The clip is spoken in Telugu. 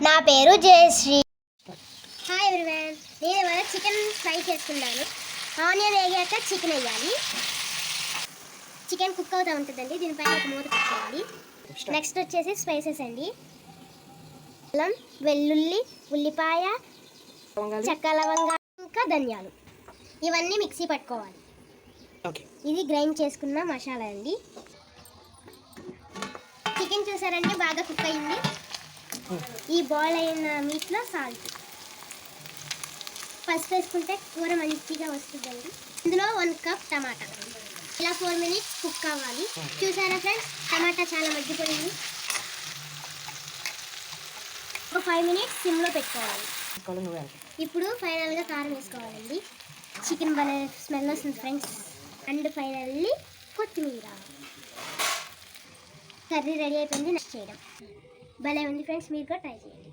నా పేరు జయశ్రీ. హాయ్ ఎవ్రీవన్, నేను ఇవాళ చికెన్ ఫ్రై చేసుకున్నాను. ఆనియన్ వేగాక చికెన్ వేయాలి. చికెన్ కుక్ అవుతూ ఉంటుందండి, దీనిపైన ఒక మూత పెట్టుకోవాలి. నెక్స్ట్ వచ్చేసి స్పైసెస్ అండి. అల్లం, వెల్లుల్లి, ఉల్లిపాయ, చెక్క, లవంగాలు, ఇంకా ధనియాలు, ఇవన్నీ మిక్సీ పట్టుకోవాలి. ఇది గ్రైండ్ చేసుకున్న మసాలా అండి. చికెన్ చూసారండి బాగా కుక్ అయింది. ఈ బాయిల్ అయిన మీట్లో సాల్ట్, పసుపు వేసుకుంటే కూర మంచిగా వస్తుందండి. ఇందులో 1 కప్ టమాటా, ఇలా 4 మినిట్స్ కుక్ అవ్వాలి. చూసారా ఫ్రెండ్స్, టమాటా చాలా మగ్గిపోయింది. ఒక 5 మినిట్స్ సిమ్లో పెట్టుకోవాలి. ఇప్పుడు ఫైనల్గా కారం వేసుకోవాలండి. చికెన్ భలే స్మెల్ వస్తుంది ఫ్రెండ్స్. అండ్ ఫైనల్లీ కొత్తిమీర. కర్రీ రెడీ అయిపోయింది. నెక్స్ట్ చేయడం భలే ఉంది ఫ్రెండ్స్, మీరు కూడా ట్రై చేయండి.